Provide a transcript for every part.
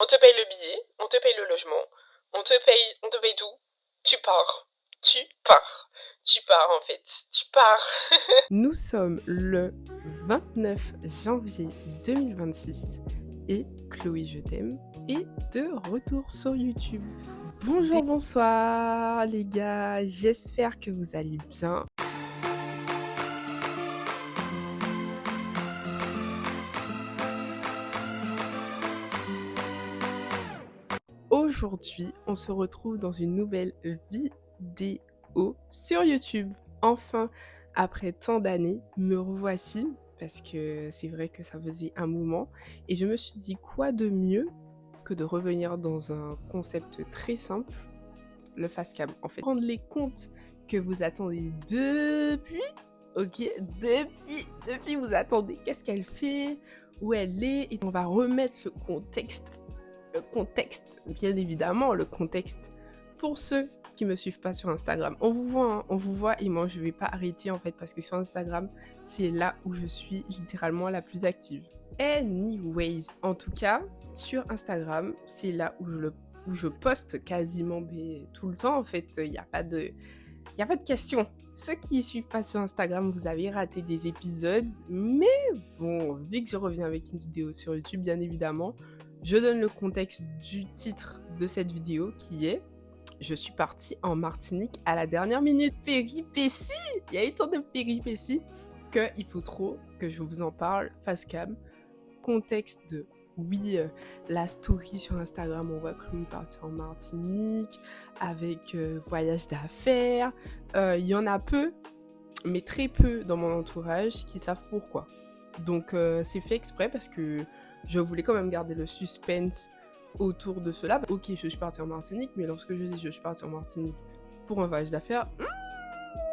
On te paye le billet, on te paye le logement, on te paye tout. Tu pars. Tu pars. Tu pars en fait. Tu pars. Nous sommes le 29 janvier 2026 et Chloé Je t'aime est de retour sur YouTube. Bonjour, bonsoir les gars, j'espère que vous allez bien. Aujourd'hui, on se retrouve dans une nouvelle vidéo sur YouTube. Enfin, après tant d'années, me revoici parce que c'est vrai que ça faisait un moment et je me suis dit quoi de mieux que de revenir dans un concept très simple, le facecam. En fait, prendre les comptes que vous attendez depuis, ok, depuis vous attendez, qu'est-ce qu'elle fait, où elle est, et on va remettre le contexte, bien évidemment, le contexte pour ceux qui me suivent pas sur Instagram. On vous voit, hein, on vous voit, et moi je vais pas arrêter en fait parce que sur Instagram, c'est là où je suis littéralement la plus active. Anyways, en tout cas, sur Instagram, c'est là où je poste quasiment tout le temps en fait. Il n'y a pas de question. Ceux qui ne suivent pas sur Instagram, vous avez raté des épisodes. Mais bon, vu que je reviens avec une vidéo sur YouTube, bien évidemment, je donne le contexte du titre de cette vidéo qui est « Je suis partie en Martinique à la dernière minute ». Péripéties. Il y a eu tant de péripéties qu'il faut trop que je vous en parle facecam. Contexte de oui, la story sur Instagram, on voit Chloé partir en Martinique avec voyage d'affaires. Il y en a peu, mais très peu dans mon entourage qui savent pourquoi. Donc c'est fait exprès parce que je voulais quand même garder le suspense autour de cela. Ok, je suis partie en Martinique, mais lorsque je dis je suis partie en Martinique pour un voyage d'affaires,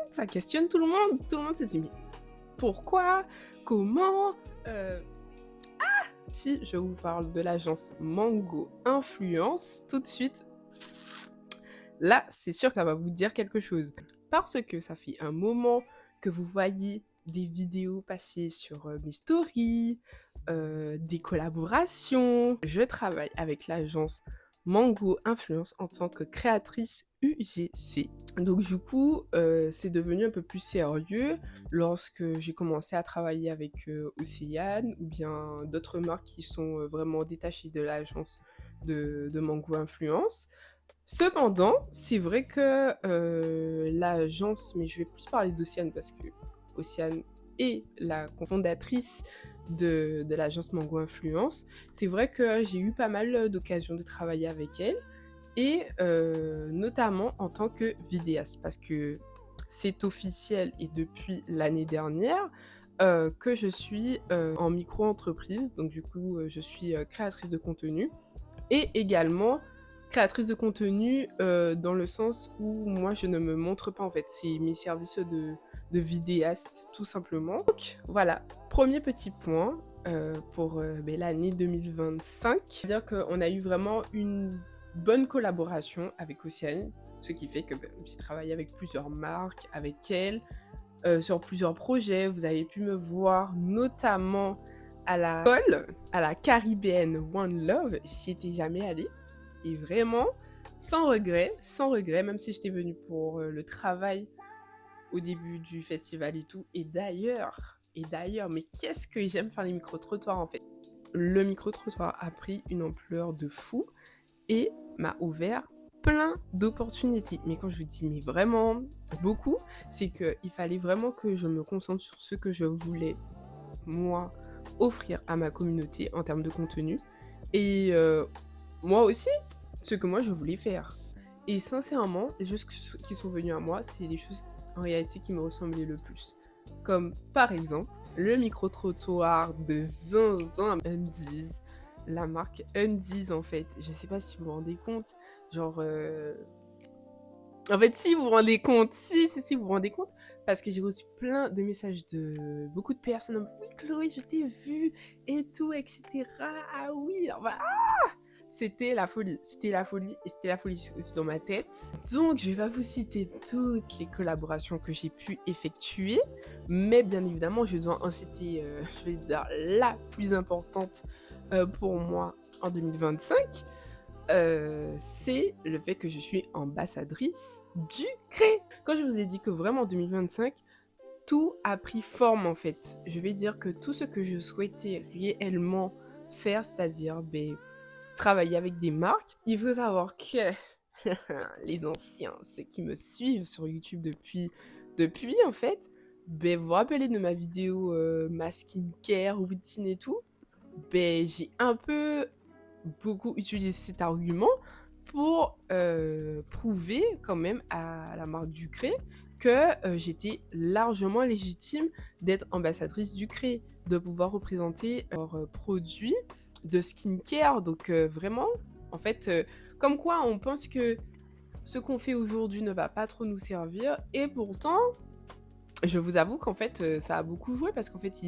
ça questionne tout le monde. Tout le monde s'est dit mais pourquoi? Comment? Si je vous parle de l'agence Mango Influence, tout de suite, là, c'est sûr que ça va vous dire quelque chose. Parce que ça fait un moment que vous voyez des vidéos passer sur mes stories, des collaborations. Je travaille avec l'agence Mango Influence en tant que créatrice UGC. Donc du coup, c'est devenu un peu plus sérieux lorsque j'ai commencé à travailler avec Océane ou bien d'autres marques qui sont vraiment détachées de l'agence de Mango Influence. Cependant, c'est vrai que l'agence, mais je vais plus parler d'Océane parce que Océane est la cofondatrice de l'agence Mango Influence. C'est vrai que j'ai eu pas mal d'occasions de travailler avec elle et notamment en tant que vidéaste parce que c'est officiel et depuis l'année dernière que je suis en micro-entreprise. Donc du coup, je suis créatrice de contenu et également créatrice de contenu dans le sens où moi je ne me montre pas en fait, c'est mes services de vidéaste tout simplement. Donc voilà, premier petit point pour l'année 2025. C'est-à-dire qu'on a eu vraiment une bonne collaboration avec Océane, ce qui fait que j'ai travaillé avec plusieurs marques, avec elle, sur plusieurs projets. Vous avez pu me voir notamment à la Caribbean One Love, j'y étais jamais allée. Et vraiment, sans regret, même si j'étais venue pour le travail au début du festival et tout. Et d'ailleurs, mais qu'est-ce que j'aime faire les micro-trottoirs en fait. Le micro-trottoir a pris une ampleur de fou et m'a ouvert plein d'opportunités. Mais quand je vous dis mais vraiment beaucoup, c'est qu'il fallait vraiment que je me concentre sur ce que je voulais, moi, offrir à ma communauté en termes de contenu. Et moi aussi, ce que moi je voulais faire. Et sincèrement, les choses qui sont venues à moi, c'est les choses en réalité qui me ressemblaient le plus. Comme par exemple, le micro-trottoir de Zinzin Undies. La marque Undies en fait. Je sais pas si vous vous rendez compte. Genre... En fait, si vous vous rendez compte, si vous vous rendez compte, parce que j'ai reçu plein de messages de beaucoup de personnes en mode, oui Chloé, je t'ai vu et tout, etc. Ah oui, c'était la folie, et c'était la folie aussi dans ma tête. Donc, je vais pas vous citer toutes les collaborations que j'ai pu effectuer, mais bien évidemment, je dois en citer, je vais dire, la plus importante pour moi, en 2025, c'est le fait que je suis ambassadrice du CRE. Quand je vous ai dit que vraiment en 2025, tout a pris forme en fait. Je vais dire que tout ce que je souhaitais réellement faire, c'est-à-dire travailler avec des marques, il faut savoir que les anciens, ceux qui me suivent sur YouTube depuis en fait, vous vous rappelez de ma vidéo ma skincare, routine et tout, j'ai un peu beaucoup utilisé cet argument pour prouver quand même à la marque Ducré que j'étais largement légitime d'être ambassadrice Ducré, de pouvoir représenter leurs produits de skincare. Donc vraiment, en fait, comme quoi on pense que ce qu'on fait aujourd'hui ne va pas trop nous servir. Et pourtant, je vous avoue qu'en fait, ça a beaucoup joué parce qu'en fait,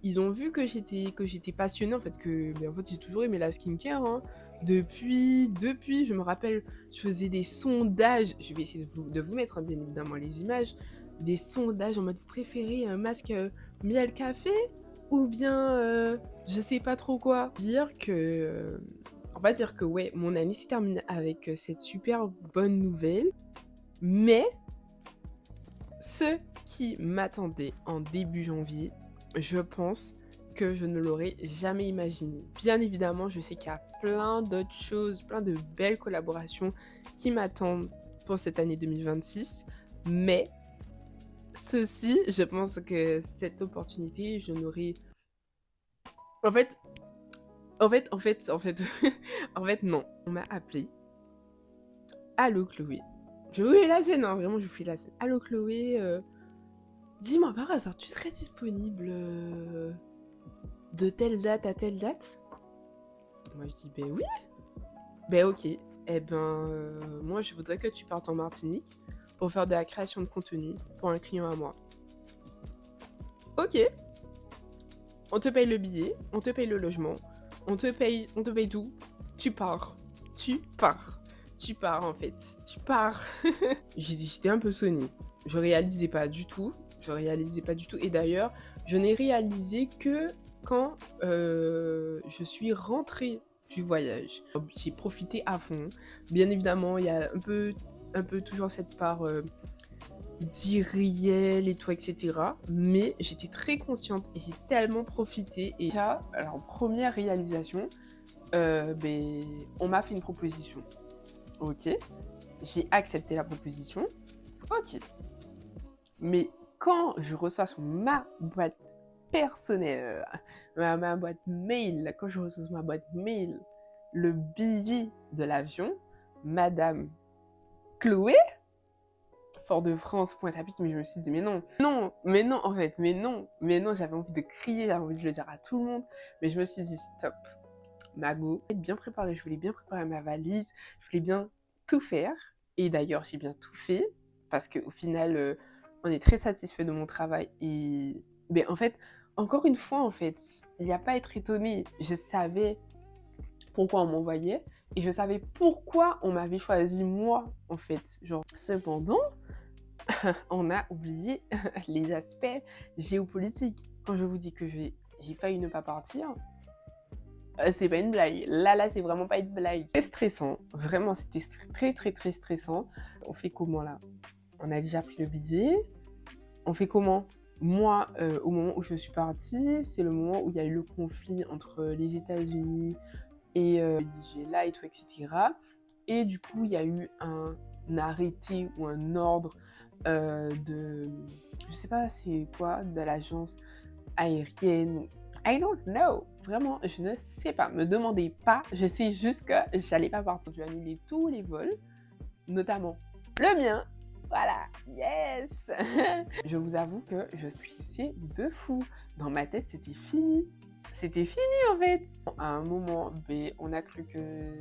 ils ont vu que j'étais passionnée, en fait, en fait, j'ai toujours aimé la skincare, hein. Depuis, je me rappelle, je faisais des sondages. Je vais essayer de vous mettre, hein, bien évidemment, les images. Des sondages en mode, vous préférez un masque miel café ou bien, je sais pas trop quoi. On va dire que, ouais, mon année s'est terminée avec cette super bonne nouvelle. Mais ce qui m'attendait en début janvier, je pense que je ne l'aurais jamais imaginé. Bien évidemment, je sais qu'il y a plein d'autres choses, plein de belles collaborations qui m'attendent pour cette année 2026, mais ceci, je pense que cette opportunité, je n'aurais... En fait, en fait, non. On m'a appelé. Allô, Chloé. Je vous fais la scène, hein, vraiment, je vous fais la scène. Allô, Chloé, dis-moi par hasard, tu serais disponible de telle date à telle date? Moi, je dis, oui. Ok. Moi, je voudrais que tu partes en Martinique pour faire de la création de contenu pour un client à moi. Ok. On te paye le billet, on te paye le logement, on te paye tout. Tu pars. Tu pars, en fait. Tu pars. J'étais un peu sonnée. Je réalisais pas du tout. Et d'ailleurs, je n'ai réalisé que quand je suis rentrée du voyage. J'ai profité à fond. Bien évidemment, il y a un peu toujours cette part d'irréel et tout, etc. Mais j'étais très consciente et j'ai tellement profité. Et là, alors, première réalisation, on m'a fait une proposition. Ok. J'ai accepté la proposition. Ok. Mais quand je reçois sur ma boîte personnelle, ma boîte mail, quand je reçois sur ma boîte mail le billet de l'avion, Madame Chloé, Fort-de-France, Pointe-à-Pitre, mais je me suis dit, mais non, j'avais envie de crier, j'avais envie de le dire à tout le monde, mais je me suis dit, stop, Mago, je voulais bien préparer ma valise, je voulais bien tout faire, et d'ailleurs, j'ai bien tout fait, parce qu'au final, on est très satisfait de mon travail, et en fait, encore une fois, en fait, il n'y a pas à être étonné, je savais pourquoi on m'envoyait, et je savais pourquoi on m'avait choisi moi, en fait, genre, cependant, on a oublié les aspects géopolitiques. Quand je vous dis que j'ai failli ne pas partir, c'est pas une blague. Là, c'est vraiment pas une blague. Très stressant. Vraiment, c'était très, très, très stressant. On fait comment là? On a déjà pris le billet. On fait comment? Moi, au moment où je suis partie, c'est le moment où il y a eu le conflit entre les États-Unis et Venezuela et tout, etc. Et du coup, il y a eu un arrêté ou un ordre je sais pas c'est quoi, de l'agence aérienne. I don't know. Vraiment, je ne sais pas. Me demandez pas. Je sais juste que j'allais pas partir. J'ai annulé tous les vols, notamment le mien. Voilà, yes. Je vous avoue que je stressais de fou. Dans ma tête, c'était fini. C'était fini en fait. À un moment, on a cru que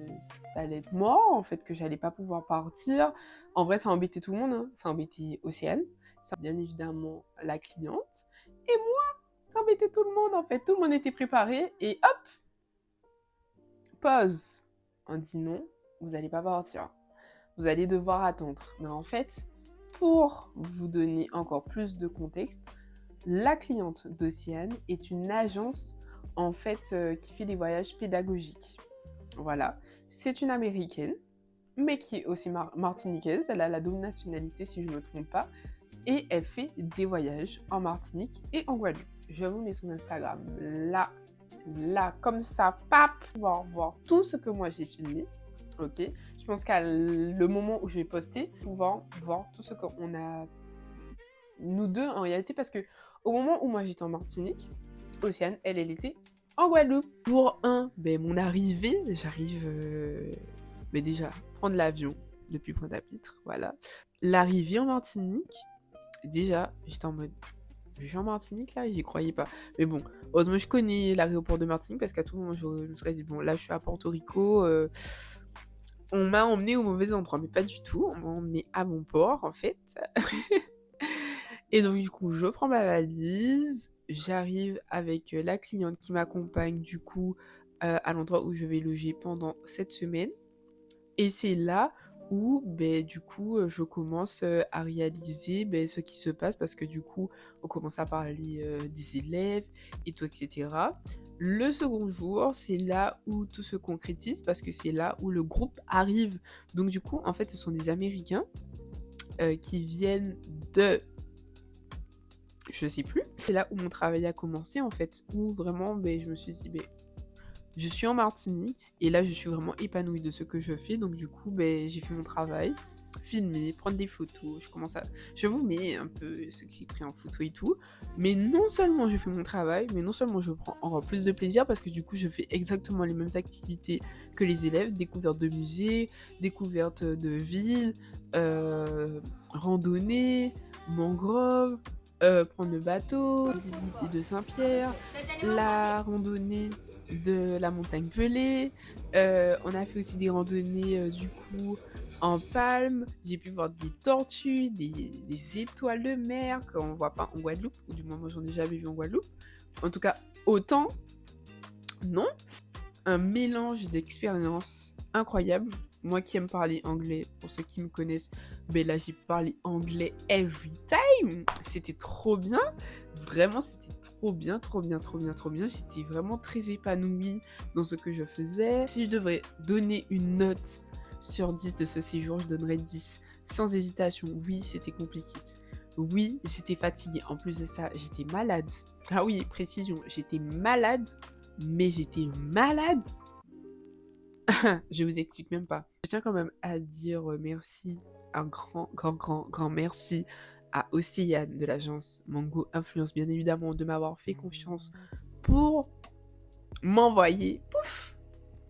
ça allait être mort, en fait, que j'allais pas pouvoir partir. En vrai, ça embêtait tout le monde, hein. Ça embêtait Océane, ça bien évidemment la cliente, et moi, ça embêtait tout le monde en fait. Tout le monde était préparé et hop, pause. On dit non, vous allez pas partir. Vous allez devoir attendre. Mais en fait, pour vous donner encore plus de contexte, la cliente d'Océane est une agence en fait qui fait des voyages pédagogiques. Voilà. C'est une Américaine, mais qui est aussi martiniquaise. Elle a la double nationalité, si je ne me trompe pas. Et elle fait des voyages en Martinique et en Guadeloupe. Je vous mets son Instagram là, comme ça, pap, pouvoir voir tout ce que moi j'ai filmé. Ok. Je pense qu'à le moment où je vais poster, pouvoir voir tout ce qu'on a, nous deux, en réalité, parce que au moment où moi j'étais en Martinique, Océane, elle était en Guadeloupe. Pour mon arrivée, j'arrive déjà prendre l'avion depuis Pointe-à-Pitre, voilà. L'arrivée en Martinique, déjà, j'étais en mode, je suis en Martinique là, j'y croyais pas. Mais bon, heureusement, je connais l'aéroport de Martinique parce qu'à tout moment, je me serais dit, bon, là, je suis à Porto Rico, on m'a emmené au mauvais endroit, mais pas du tout, on m'a emmené à mon port, en fait. Et donc, du coup, je prends ma valise, j'arrive avec la cliente qui m'accompagne, du coup, à l'endroit où je vais loger pendant cette semaine. Et c'est là où, du coup, je commence à réaliser ce qui se passe parce que du coup, on commence à parler des élèves et tout, etc. Le second jour, c'est là où tout se concrétise parce que c'est là où le groupe arrive. Donc du coup, en fait, ce sont des Américains qui viennent de... Je sais plus. C'est là où mon travail a commencé, en fait, où vraiment, je me suis dit, je suis en Martinique et là je suis vraiment épanouie de ce que je fais, donc du coup j'ai fait mon travail, filmer, prendre des photos, je vous mets un peu ce que j'ai pris en photo et tout, mais non seulement je fais mon travail, mais non seulement je prends encore plus de plaisir parce que du coup je fais exactement les mêmes activités que les élèves, découverte de musées, découverte de villes, randonnée, mangrove, prendre le bateau, visite de Saint-Pierre, la randonnée de la montagne Pelée. On a fait aussi des randonnées du coup en palme. J'ai pu voir des tortues, des étoiles de mer qu'on voit pas en Guadeloupe, ou du moins moi j'en ai jamais vu en Guadeloupe. En tout cas, autant, non. Un mélange d'expériences incroyable. Moi qui aime parler anglais, pour ceux qui me connaissent, là j'ai parlé anglais every time. C'était trop bien. Vraiment, c'était trop bien, trop bien, trop bien, trop bien. J'étais vraiment très épanouie dans ce que je faisais. Si je devrais donner une note sur 10 de ce séjour, je donnerais 10. Sans hésitation, oui, c'était compliqué. Oui, j'étais fatiguée. En plus de ça, j'étais malade. Ah oui, précision, j'étais malade, mais j'étais malade. Je vous explique même pas. Je tiens quand même à dire merci, un grand merci à Océane de l'agence Mango Influence, bien évidemment, de m'avoir fait confiance pour m'envoyer, pouf,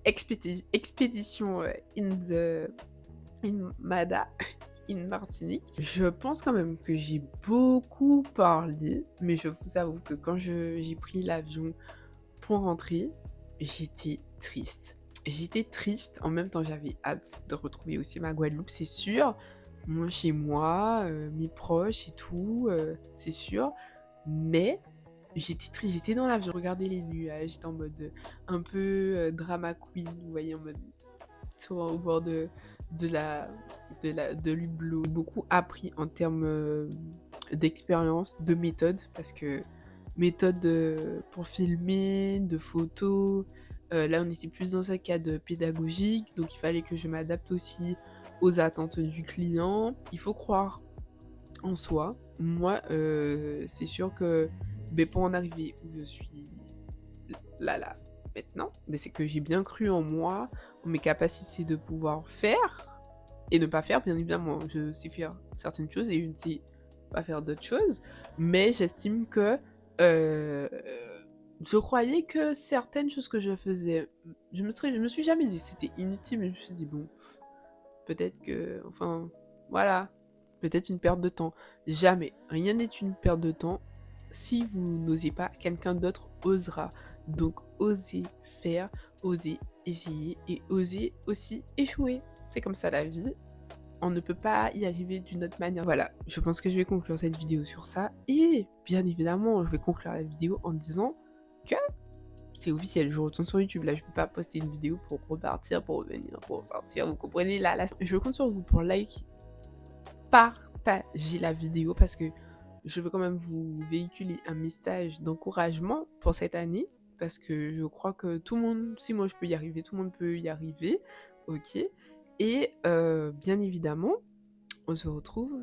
expédition in Martinique. Je pense quand même que j'ai beaucoup parlé, mais je vous avoue que quand j'ai pris l'avion pour rentrer, j'étais triste. J'étais triste, en même temps j'avais hâte de retrouver aussi ma Guadeloupe, c'est sûr. Moi chez moi, mes proches et tout, c'est sûr. Mais j'étais triste, j'étais dans l'avion, je regardais les nuages, j'étais en mode un peu drama queen, vous voyez, en mode au bord de l'hublot. J'ai beaucoup appris en termes d'expérience, de méthode, parce que méthode pour filmer, de photos. Là, on était plus dans un cadre pédagogique, donc il fallait que je m'adapte aussi aux attentes du client. Il faut croire en soi. Moi, c'est sûr que pour en arriver où je suis là, maintenant, c'est que j'ai bien cru en moi, en mes capacités de pouvoir faire et ne pas faire, bien évidemment. Je sais faire certaines choses et je ne sais pas faire d'autres choses, mais j'estime que je croyais que certaines choses que je faisais, je me suis jamais dit que c'était inutile, mais je me suis dit, bon, peut-être que, enfin, voilà, peut-être une perte de temps. Jamais, rien n'est une perte de temps. Si vous n'osez pas, quelqu'un d'autre osera. Donc, osez faire, osez essayer et osez aussi échouer. C'est comme ça la vie. On ne peut pas y arriver d'une autre manière. Voilà, je pense que je vais conclure cette vidéo sur ça. Et bien évidemment, je vais conclure la vidéo en disant que c'est officiel. Je retourne sur YouTube. Là, je peux pas poster une vidéo pour repartir, pour revenir, pour repartir. Vous comprenez là, je compte sur vous pour like, partager la vidéo parce que je veux quand même vous véhiculer un message d'encouragement pour cette année. parce que je crois que tout le monde, si moi je peux y arriver, tout le monde peut y arriver, ok. Et bien évidemment, on se retrouve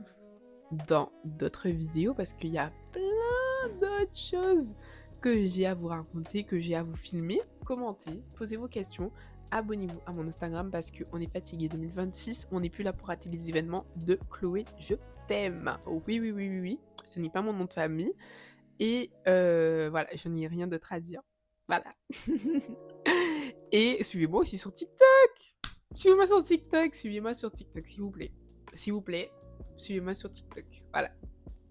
dans d'autres vidéos parce qu'il y a plein d'autres choses que j'ai à vous raconter, que j'ai à vous filmer. Commentez, posez vos questions, abonnez-vous à mon Instagram parce qu'on est fatigué 2026, on n'est plus là pour rater les événements de Chloé, je t'aime. Oui, oui, oui, oui, oui, ce n'est pas mon nom de famille. Et voilà, je n'ai rien d'autre à dire. Voilà. Et suivez-moi aussi sur TikTok. Suivez-moi sur TikTok, suivez-moi sur TikTok, s'il vous plaît. S'il vous plaît, suivez-moi sur TikTok. Voilà.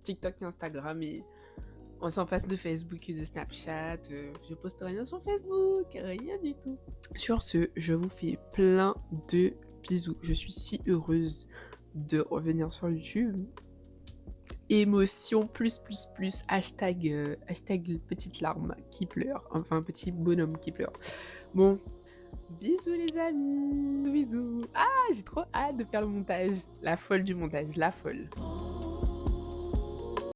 TikTok et Instagram et on s'en passe de Facebook et de Snapchat. Je poste rien sur Facebook, rien du tout. Sur ce, je vous fais plein de bisous. Je suis si heureuse de revenir sur YouTube. Émotion plus, hashtag petite larme qui pleure. Enfin, petit bonhomme qui pleure. Bon, bisous les amis. Bisous. Ah, j'ai trop hâte de faire le montage. La folle du montage, la folle.